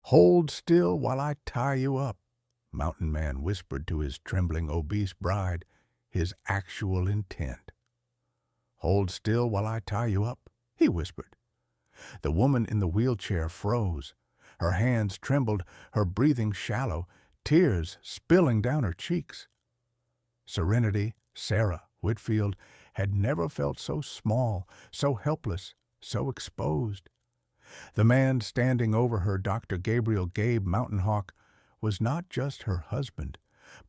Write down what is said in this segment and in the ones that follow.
"Hold still while I tie you up," Mountain Man whispered to his trembling obese bride, his actual intent. "Hold still while I tie you up," he whispered. The woman in the wheelchair froze. Her hands trembled, her breathing shallow, tears spilling down her cheeks. Serenity, Sarah Whitfield, had never felt so small, so helpless, so exposed. The man standing over her, Dr. Gabriel Gabe Mountain Hawk, was not just her husband,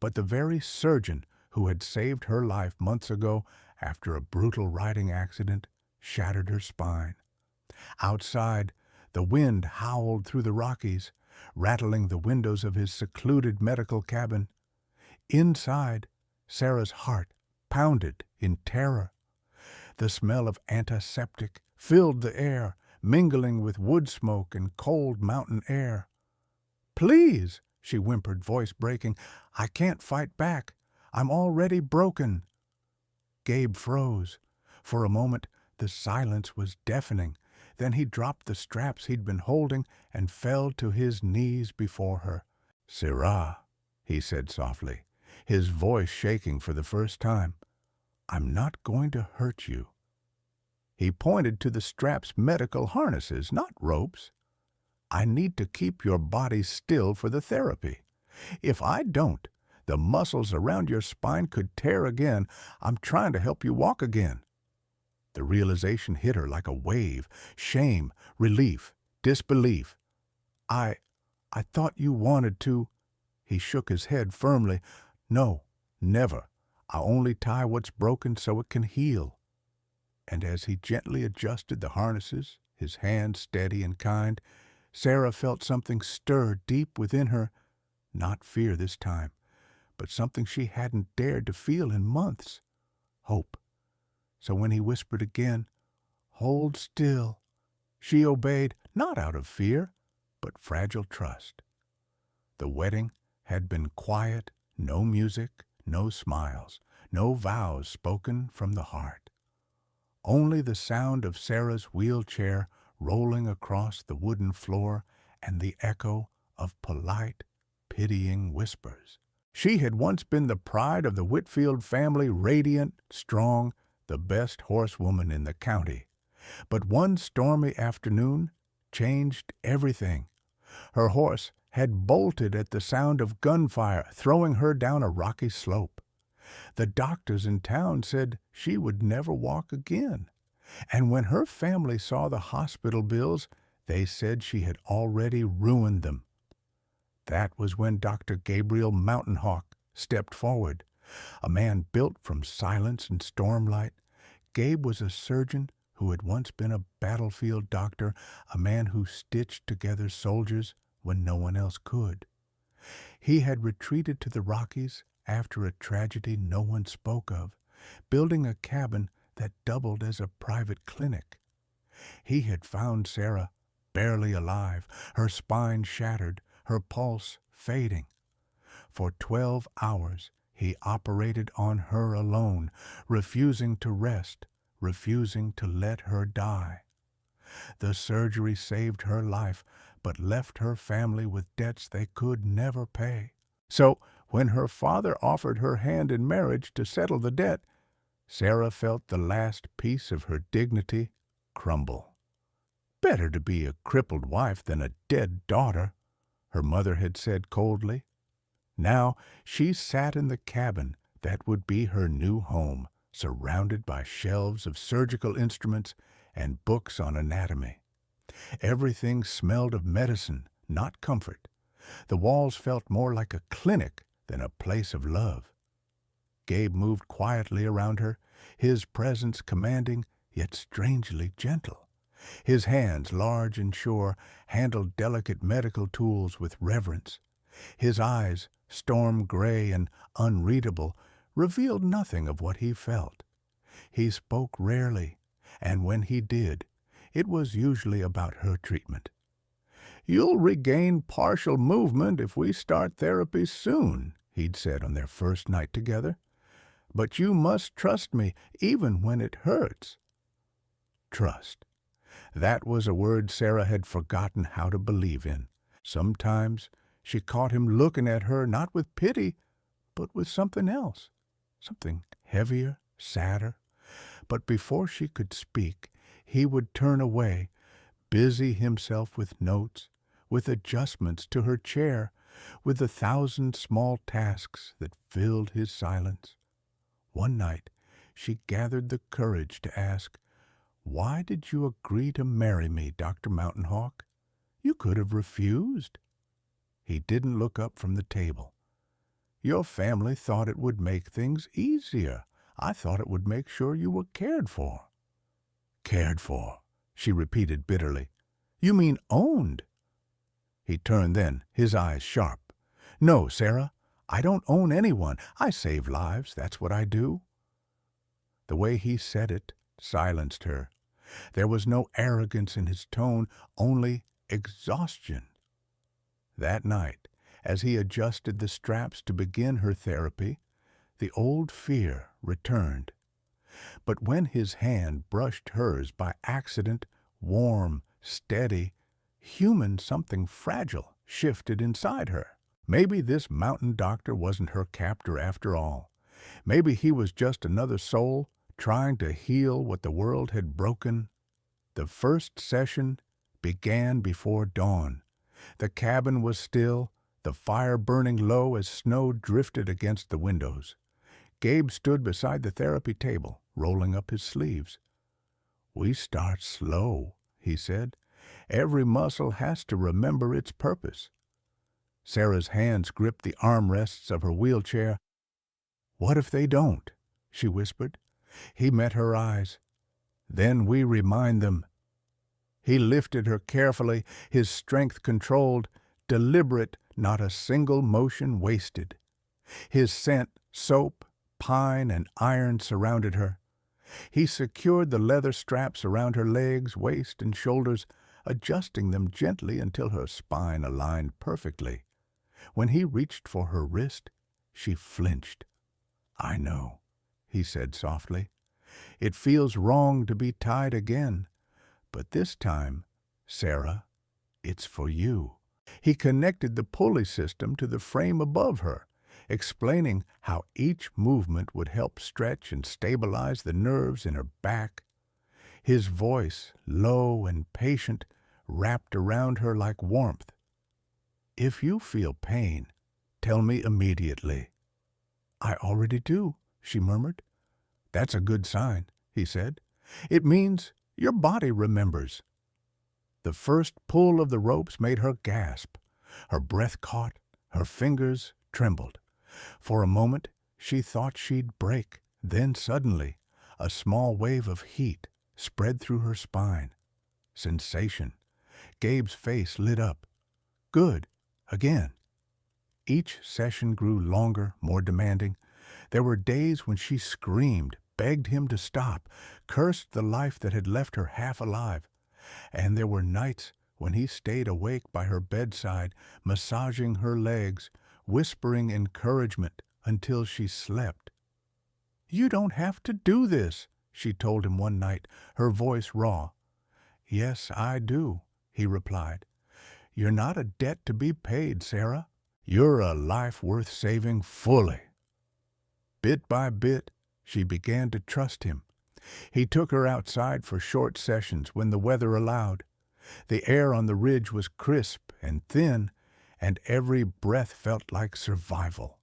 but the very surgeon who had saved her life months ago after a brutal riding accident shattered her spine. Outside, the wind howled through the Rockies, rattling the windows of his secluded medical cabin. Inside, Sarah's heart pounded in terror. The smell of antiseptic filled the air, mingling with wood smoke and cold mountain air. "Please," she whimpered, voice breaking, "I can't fight back. I'm already broken." Gabe froze. For a moment, the silence was deafening. Then he dropped the straps he'd been holding and fell to his knees before her. "Sarah," he said softly, his voice shaking for the first time, "I'm not going to hurt you." He pointed to the straps' medical harnesses, not ropes. "I need to keep your body still for the therapy. If I don't, the muscles around your spine could tear again. I'm trying to help you walk again." The realization hit her like a wave. Shame, relief, disbelief. I thought you wanted to." He shook his head firmly. "No, never. I only tie what's broken so it can heal." And as he gently adjusted the harnesses, his hand steady and kind, Sarah felt something stir deep within her. Not fear this time, but something she hadn't dared to feel in months. Hope. So when he whispered again, "Hold still," she obeyed, not out of fear, but fragile trust. The wedding had been quiet, no music, no smiles, no vows spoken from the heart. Only the sound of Sarah's wheelchair rolling across the wooden floor and the echo of polite, pitying whispers. She had once been the pride of the Whitfield family, radiant, strong, the best horsewoman in the county. But one stormy afternoon changed everything. Her horse had bolted at the sound of gunfire, throwing her down a rocky slope. The doctors in town said she would never walk again. And when her family saw the hospital bills, they said she had already ruined them. That was when Dr. Gabriel Mountain Hawk stepped forward. A man built from silence and stormlight. Gabe was a surgeon who had once been a battlefield doctor, a man who stitched together soldiers when no one else could. He had retreated to the Rockies after a tragedy no one spoke of, building a cabin that doubled as a private clinic. He had found Sarah barely alive, her spine shattered, her pulse fading. For 12 hours he operated on her alone, refusing to rest, refusing to let her die. The surgery saved her life, but left her family with debts they could never pay. So, when her father offered her hand in marriage to settle the debt, Sarah felt the last piece of her dignity crumble. "Better to be a crippled wife than a dead daughter," her mother had said coldly. Now she sat in the cabin that would be her new home, surrounded by shelves of surgical instruments and books on anatomy. Everything smelled of medicine, not comfort. The walls felt more like a clinic than a place of love. Gabe moved quietly around her, his presence commanding yet strangely gentle. His hands, large and sure, handled delicate medical tools with reverence. His eyes, storm gray and unreadable, revealed nothing of what he felt. He spoke rarely, and when he did, it was usually about her treatment. "You'll regain partial movement if we start therapy soon," he'd said on their first night together. "But you must trust me, even when it hurts." Trust. That was a word Sarah had forgotten how to believe in. Sometimes she caught him looking at her not with pity, but with something else, something heavier, sadder. But before she could speak, he would turn away, busy himself with notes, with adjustments to her chair, with the thousand small tasks that filled his silence. One night she gathered the courage to ask, "Why did you agree to marry me, Dr. Mountain Hawk? You could have refused." He didn't look up from the table. "Your family thought it would make things easier. I thought it would make sure you were cared for." "Cared for," she repeated bitterly. "You mean owned." He turned then, his eyes sharp. "No, Sarah, I don't own anyone. I save lives, that's what I do." The way he said it silenced her. There was no arrogance in his tone, only exhaustion. That night, as he adjusted the straps to begin her therapy, the old fear returned. But when his hand brushed hers by accident, warm, steady, human, something fragile shifted inside her. Maybe this mountain doctor wasn't her captor after all. Maybe he was just another soul trying to heal what the world had broken. The first session began before dawn. The cabin was still, the fire burning low as snow drifted against the windows. Gabe stood beside the therapy table, rolling up his sleeves. "We start slow," he said. "Every muscle has to remember its purpose." Sarah's hands gripped the armrests of her wheelchair. "What if they don't?" she whispered. He met her eyes. "Then we remind them." He lifted her carefully, his strength controlled, deliberate, not a single motion wasted. His scent, soap, pine, and iron surrounded her. He secured the leather straps around her legs, waist, and shoulders, adjusting them gently until her spine aligned perfectly. When he reached for her wrist, she flinched. "I know," he said softly. "It feels wrong to be tied again. But this time, Sarah, it's for you." He connected the pulley system to the frame above her, explaining how each movement would help stretch and stabilize the nerves in her back. His voice, low and patient, wrapped around her like warmth. "If you feel pain, tell me immediately." "I already do," she murmured. "That's a good sign," he said. "It means your body remembers." The first pull of the ropes made her gasp. Her breath caught, her fingers trembled. For a moment, she thought she'd break. Then suddenly, a small wave of heat spread through her spine. Sensation. Gabe's face lit up. "Good. Again." Each session grew longer, more demanding. There were days when she screamed, begged him to stop, cursed the life that had left her half alive. And there were nights when he stayed awake by her bedside, massaging her legs, whispering encouragement until she slept. "You don't have to do this," she told him one night, her voice raw. "Yes, I do," he replied. "You're not a debt to be paid, Sarah. You're a life worth saving fully." Bit by bit, she began to trust him. He took her outside for short sessions when the weather allowed. The air on the ridge was crisp and thin, and every breath felt like survival.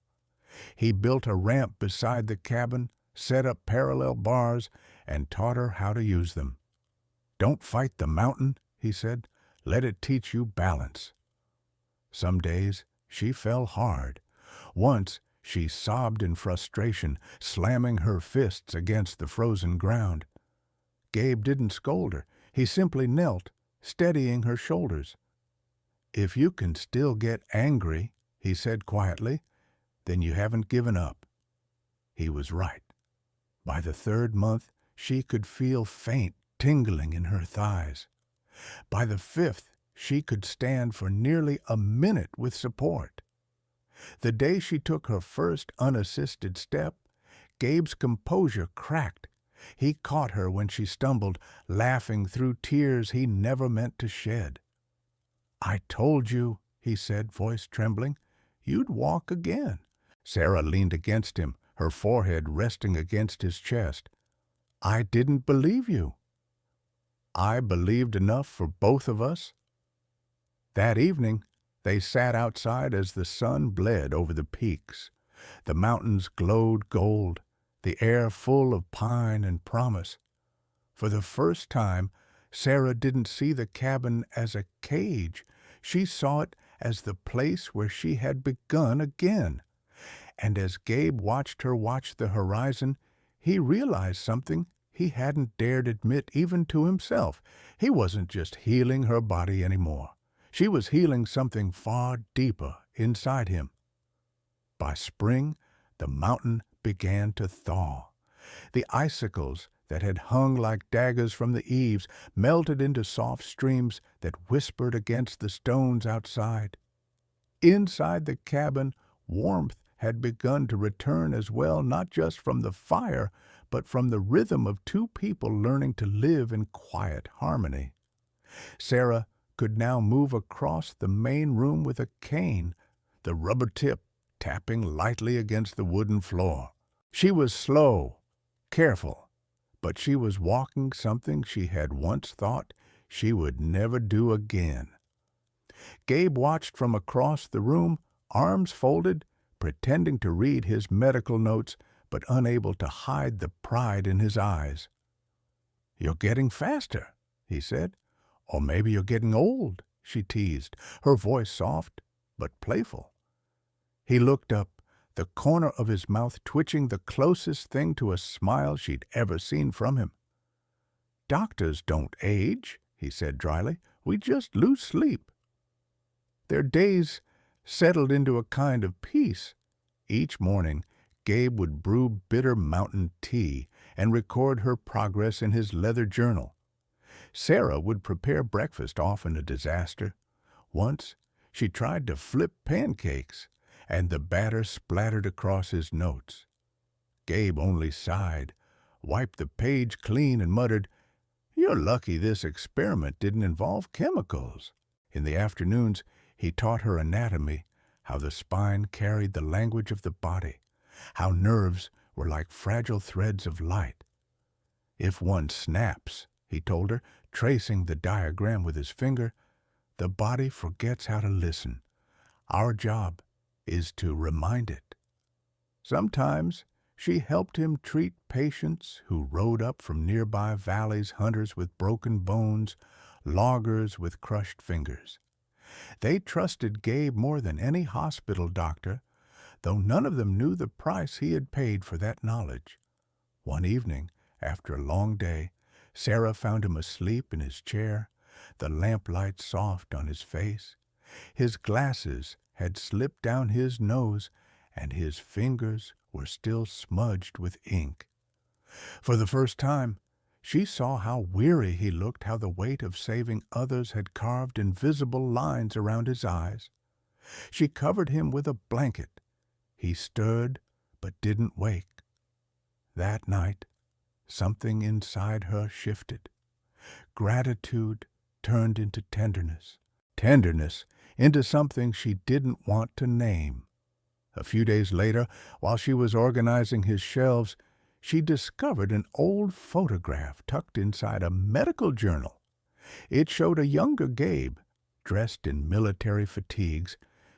He built a ramp beside the cabin, set up parallel bars, and taught her how to use them. "Don't fight the mountain," he said. "Let it teach you balance." Some days she fell hard. Once she sobbed in frustration, slamming her fists against the frozen ground. Gabe didn't scold her. He simply knelt, steadying her shoulders. "If you can still get angry," he said quietly, "then you haven't given up." He was right. By the third month, she could feel faint tingling in her thighs. By the fifth, she could stand for nearly a minute with support. The day she took her first unassisted step, Gabe's composure cracked. He caught her when she stumbled, laughing through tears he never meant to shed. "I told you," he said, voice trembling. "You'd walk again." Sarah leaned against him, her forehead resting against his chest. "I didn't believe you." "I believed enough for both of us." That evening, they sat outside as the sun bled over the peaks. The mountains glowed gold, the air full of pine and promise. For the first time, Sarah didn't see the cabin as a cage. She saw it as the place where she had begun again. And as Gabe watched her watch the horizon, he realized something he hadn't dared admit even to himself. He wasn't just healing her body anymore. She was healing something far deeper inside him. By spring, the mountain began to thaw. The icicles that had hung like daggers from the eaves melted into soft streams that whispered against the stones outside. Inside the cabin, warmth had begun to return as well, not just from the fire, but from the rhythm of two people learning to live in quiet harmony. Sarah could now move across the main room with a cane, the rubber tip tapping lightly against the wooden floor. She was slow, careful, but she was walking something she had once thought she would never do again. Gabe watched from across the room, arms folded, pretending to read his medical notes, but unable to hide the pride in his eyes. "You're getting faster," he said. "Or maybe you're getting old," she teased, her voice soft but playful. He looked up, the corner of his mouth twitching the closest thing to a smile she'd ever seen from him. "Doctors don't age," he said dryly. "We just lose sleep." Their days settled into a kind of peace. Each morning, Gabe would brew bitter mountain tea and record her progress in his leather journal. Sarah would prepare breakfast, often a disaster. Once, she tried to flip pancakes, and the batter splattered across his notes. Gabe only sighed, wiped the page clean, and muttered, "You're lucky this experiment didn't involve chemicals." In the afternoons, he taught her anatomy, how the spine carried the language of the body, how nerves were like fragile threads of light. "If one snaps," he told her, tracing the diagram with his finger, "the body forgets how to listen. Our job is to remind it." Sometimes she helped him treat patients who rode up from nearby valleys, hunters with broken bones, loggers with crushed fingers. They trusted Gabe more than any hospital doctor, though none of them knew the price he had paid for that knowledge. One evening, after a long day, Sarah found him asleep in his chair, the lamplight soft on his face. His glasses had slipped down his nose, and his fingers were still smudged with ink. For the first time, she saw how weary he looked, how the weight of saving others had carved invisible lines around his eyes. She covered him with a blanket. He stirred, but didn't wake. That night, something inside her shifted. Gratitude turned into tenderness. Tenderness into something she didn't want to name. A few days later, while she was organizing his shelves, she discovered an old photograph tucked inside a medical journal. It showed a younger Gabe, dressed in military fatigues,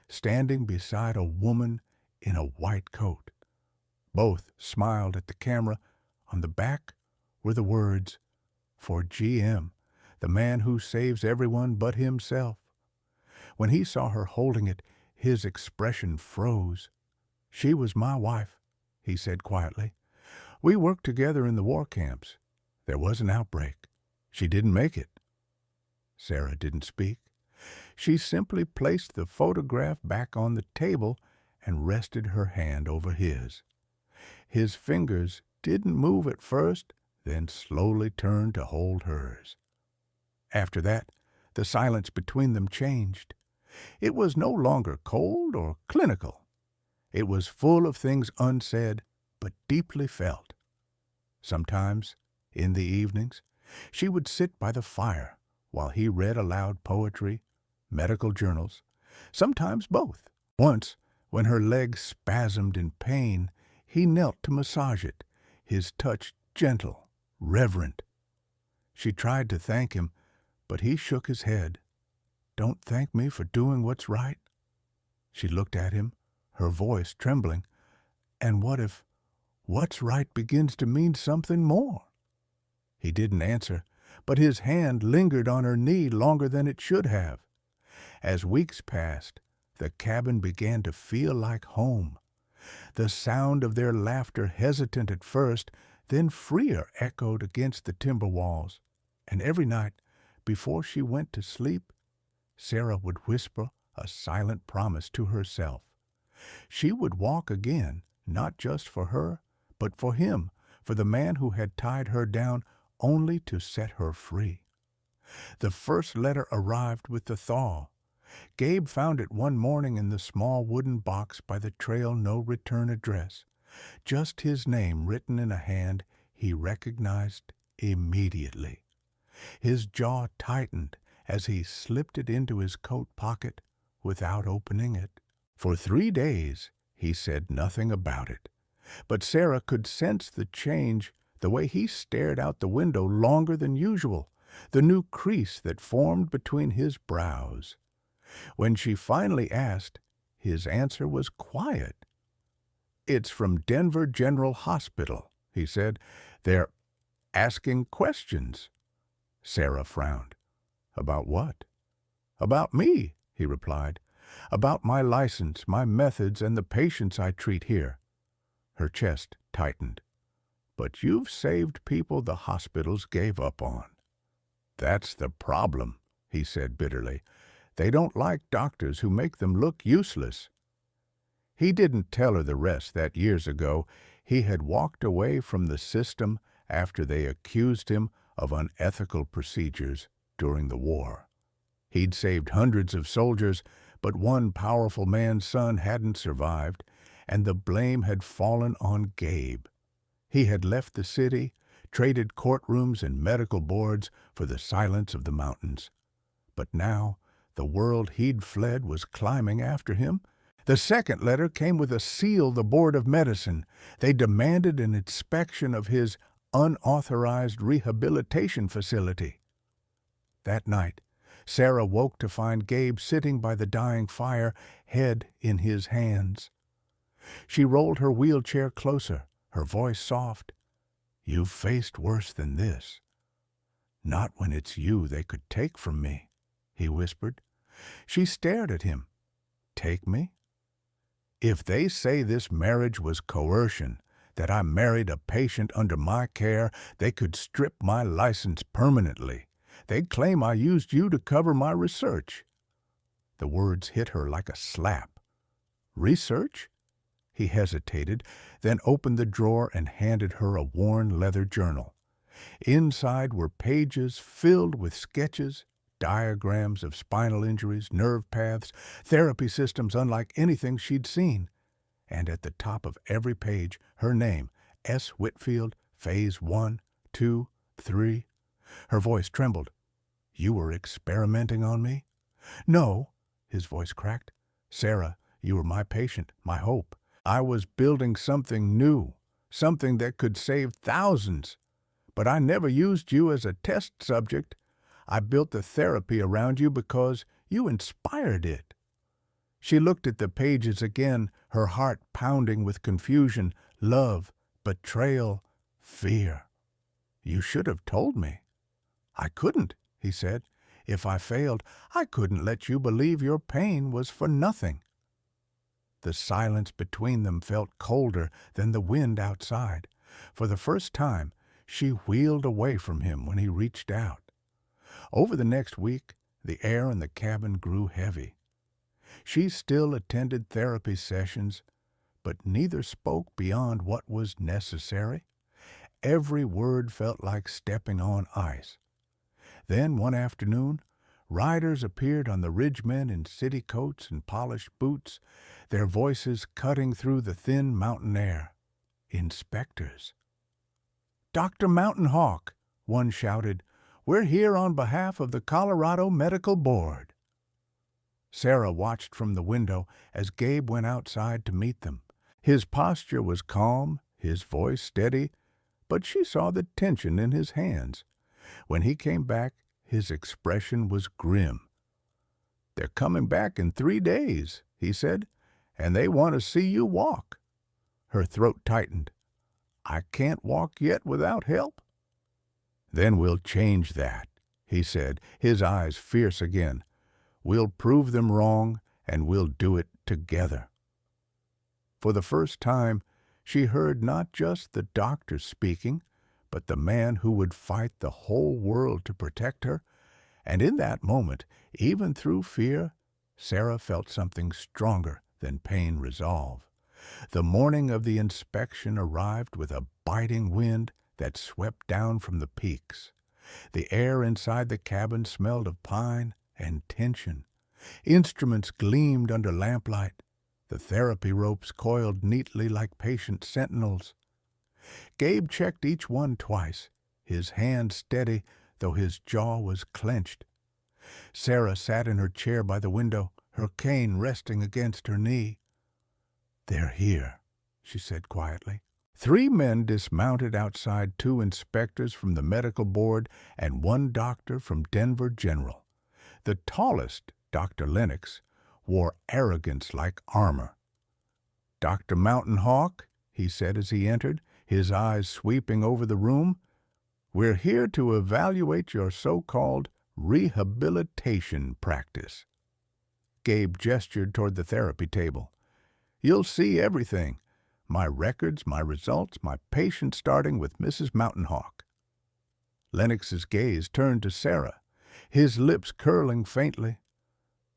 standing beside a woman in a white coat. Both smiled at the camera. On the back were the words, "For GM, the man who saves everyone but himself." When he saw her holding it, his expression froze. "She was my wife," he said quietly. "We worked together in the war camps. There was an outbreak. She didn't make it." Sarah didn't speak. She simply placed the photograph back on the table and rested her hand over his. His fingers didn't move at first, then slowly turned to hold hers. After that, the silence between them changed. It was no longer cold or clinical. It was full of things unsaid but deeply felt. Sometimes, in the evenings, she would sit by the fire while he read aloud poetry, medical journals. sometimes both. Once, when her leg spasmed in pain, he knelt to massage it, his touch gentle, reverent. She tried to thank him, but he shook his head. "Don't thank me for doing what's right." She looked at him, her voice trembling. "And what if what's right begins to mean something more?" He didn't answer, but his hand lingered on her knee longer than it should have. As weeks passed, the cabin began to feel like home. The sound of their laughter, hesitant at first, then freer, echoed against the timber walls. And every night, before she went to sleep, Sarah would whisper a silent promise to herself. She would walk again, not just for her, but for him, for the man who had tied her down only to set her free. The first letter arrived with the thaw. Gabe found it one morning in the small wooden box by the trail no return address, just his name written in a hand he recognized immediately. His jaw tightened as he slipped it into his coat pocket without opening it. For 3 days he said nothing about it, but Sarah could sense the change, the way he stared out the window longer than usual, the new crease that formed between his brows. When she finally asked, his answer was quiet. "It's from Denver General Hospital," he said. "They're asking questions." Sarah frowned. "About what?" "About me," he replied. "About my license, my methods, and the patients I treat here." Her chest tightened. "But you've saved people the hospitals gave up on." "That's the problem," he said bitterly. "They don't like doctors who make them look useless." He didn't tell her the rest that years ago he had walked away from the system after they accused him of unethical procedures during the war. He'd saved hundreds of soldiers, but one powerful man's son hadn't survived, and the blame had fallen on Gabe. He had left the city, traded courtrooms and medical boards for the silence of the mountains. But now the world he'd fled was climbing after him. The second letter came with a seal the Board of Medicine. They demanded an inspection of his unauthorized rehabilitation facility. That night, Sarah woke to find Gabe sitting by the dying fire, head in his hands. She rolled her wheelchair closer, her voice soft. "You've faced worse than this." "Not when it's you they could take from me," he whispered. She stared at him. "Take me?" "If they say this marriage was coercion, that I married a patient under my care, they could strip my license permanently. They'd claim I used you to cover my research." The words hit her like a slap. "Research?" He hesitated, then opened the drawer and handed her a worn leather journal. Inside were pages filled with sketches, diagrams of spinal injuries, nerve paths, therapy systems unlike anything she'd seen. And at the top of every page, her name, S. Whitfield, Phase 1, 2, 3. Her voice trembled. "You were experimenting on me?" "No," his voice cracked. "Sarah, you were my patient, my hope. I was building something new, something that could save thousands. But I never used you as a test subject. I built the therapy around you because you inspired it." She looked at the pages again, her heart pounding with confusion, love, betrayal, fear. "You should have told me." "I couldn't," he said. "If I failed, I couldn't let you believe your pain was for nothing." The silence between them felt colder than the wind outside. For the first time, she wheeled away from him when he reached out. Over the next week, the air in the cabin grew heavy. She still attended therapy sessions, but neither spoke beyond what was necessary. Every word felt like stepping on ice. Then, one afternoon, riders appeared on the ridgemen in city coats and polished boots, their voices cutting through the thin mountain air. Inspectors. "Dr. Mountain Hawk," one shouted, "we're here on behalf of the Colorado Medical Board." Sarah watched from the window as Gabe went outside to meet them. His posture was calm, his voice steady, but she saw the tension in his hands. When he came back, his expression was grim. "They're coming back in 3 days," he said, "and they want to see you walk." Her throat tightened. "I can't walk yet without help." "Then we'll change that," he said, his eyes fierce again. "We'll prove them wrong, and we'll do it together." For the first time, she heard not just the doctor speaking, but the man who would fight the whole world to protect her. And in that moment, even through fear, Sarah felt something stronger than pain resolve. The morning of the inspection arrived with a biting wind that swept down from the peaks. The air inside the cabin smelled of pine and tension. Instruments gleamed under lamplight. The therapy ropes coiled neatly like patient sentinels. Gabe checked each one twice, his hand steady, though his jaw was clenched. Sarah sat in her chair by the window, her cane resting against her knee. "They're here," she said quietly. 3 men dismounted outside, 2 inspectors from the medical board and 1 doctor from Denver General. The tallest, Dr. Lennox, wore arrogance like armor. "Dr. Mountain Hawk," he said as he entered, his eyes sweeping over the room, "we're here to evaluate your so-called rehabilitation practice." Gabe gestured toward the therapy table. "You'll see everything. My records, my results, my patients, starting with Mrs. Mountain Hawk." Lennox's gaze turned to Sarah, his lips curling faintly.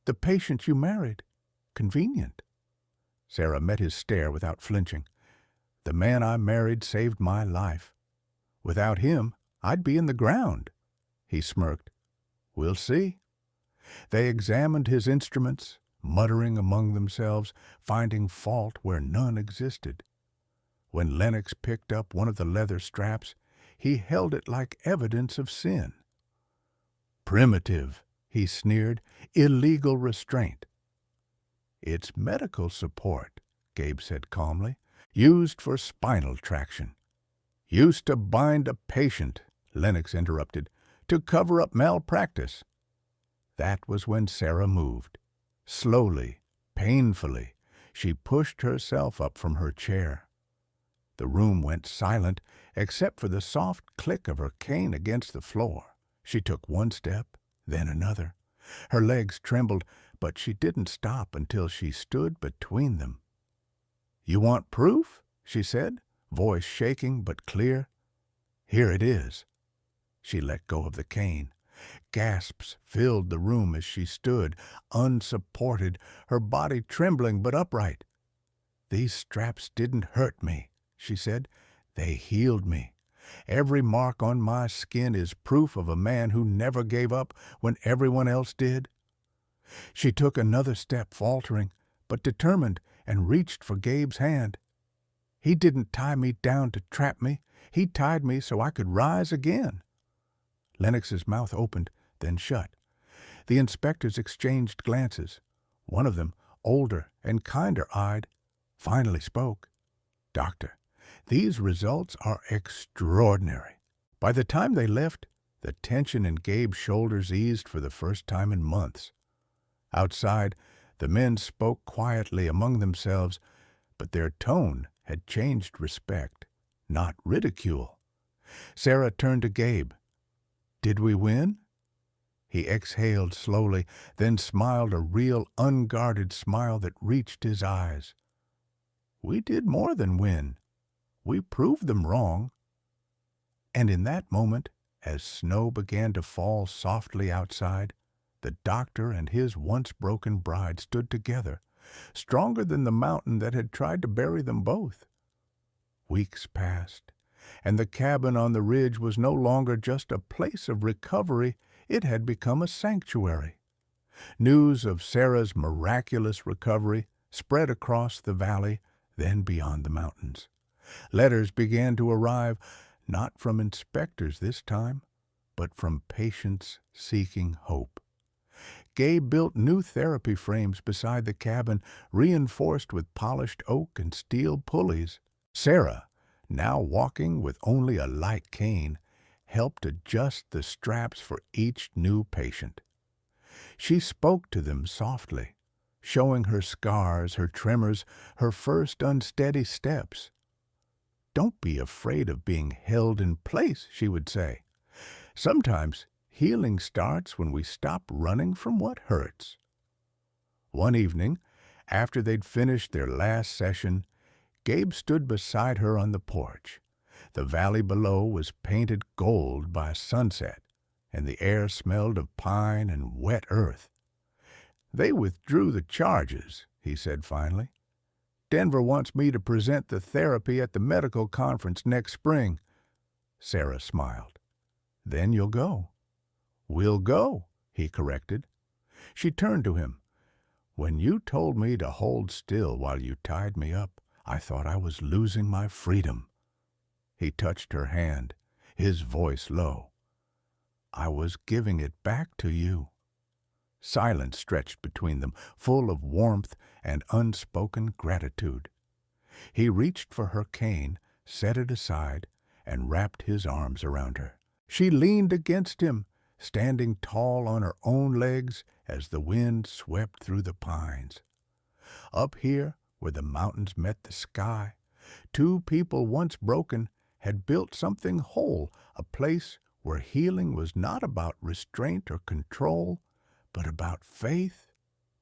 "The patient you married. Convenient." Sarah met his stare without flinching. "The man I married saved my life. Without him, I'd be in the ground." He smirked. "We'll see." They examined his instruments, muttering among themselves, finding fault where none existed. When Lennox picked up one of the leather straps, he held it like evidence of sin. "Primitive," he sneered, "illegal restraint." "It's medical support," Gabe said calmly, "used for spinal traction." "Used to bind a patient," Lennox interrupted, "to cover up malpractice." That was when Sarah moved. Slowly, painfully, she pushed herself up from her chair. The room went silent, except for the soft click of her cane against the floor. She took 1 step, then another. Her legs trembled, but she didn't stop until she stood between them. "You want proof?" she said, voice shaking but clear. "Here it is." She let go of the cane. Gasps filled the room as she stood, unsupported, her body trembling but upright. "These straps didn't hurt me," she said. "They healed me. Every mark on my skin is proof of a man who never gave up when everyone else did." She took another step, faltering, but determined, and reached for Gabe's hand. "He didn't tie me down to trap me. He tied me so I could rise again." Lennox's mouth opened, then shut. The inspectors exchanged glances. One of them, older and kinder-eyed, finally spoke. "Doctor, these results are extraordinary." By the time they left, the tension in Gabe's shoulders eased for the first time in months. Outside, the men spoke quietly among themselves, but their tone had changed respect, not ridicule. Sarah turned to Gabe. "Did we win?" He exhaled slowly, then smiled a real, unguarded smile that reached his eyes. "We did more than win. We proved them wrong." And in that moment, as snow began to fall softly outside, the doctor and his once-broken bride stood together, stronger than the mountain that had tried to bury them both. Weeks passed, and the cabin on the ridge was no longer just a place of recovery, it had become a sanctuary. News of Sarah's miraculous recovery spread across the valley, then beyond the mountains. Letters began to arrive, not from inspectors this time, but from patients seeking hope. Gabe built new therapy frames beside the cabin, reinforced with polished oak and steel pulleys. Sarah, now walking with only a light cane, helped adjust the straps for each new patient. She spoke to them softly, showing her scars, her tremors, her first unsteady steps. "Don't be afraid of being held in place," she would say. "Sometimes healing starts when we stop running from what hurts." One evening, after they'd finished their last session, Gabe stood beside her on the porch. The valley below was painted gold by sunset, and the air smelled of pine and wet earth. "They withdrew the charges," he said finally. "Denver wants me to present the therapy at the medical conference next spring." Sarah smiled. "Then you'll go." "We'll go," he corrected. She turned to him. "When you told me to hold still while you tied me up, I thought I was losing my freedom." He touched her hand, his voice low. "I was giving it back to you." Silence stretched between them, full of warmth and unspoken gratitude. He reached for her cane, set it aside, and wrapped his arms around her. She leaned against him, standing tall on her own legs as the wind swept through the pines. Up here, where the mountains met the sky, two people once broken had built something whole, a place where healing was not about restraint or control, but about faith,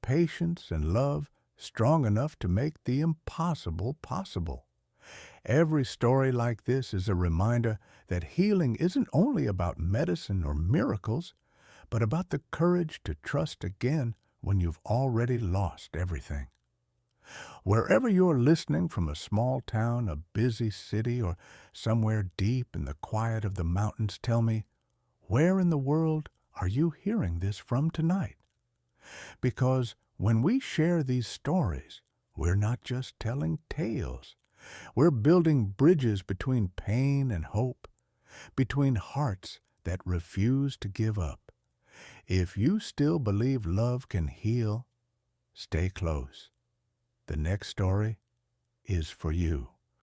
patience, and love strong enough to make the impossible possible. Every story like this is a reminder that healing isn't only about medicine or miracles, but about the courage to trust again when you've already lost everything. Wherever you're listening from, a small town, a busy city, or somewhere deep in the quiet of the mountains, tell me, where in the world are you hearing this from tonight? Because when we share these stories, we're not just telling tales. We're building bridges between pain and hope, between hearts that refuse to give up. If you still believe love can heal, stay close. The next story is for you.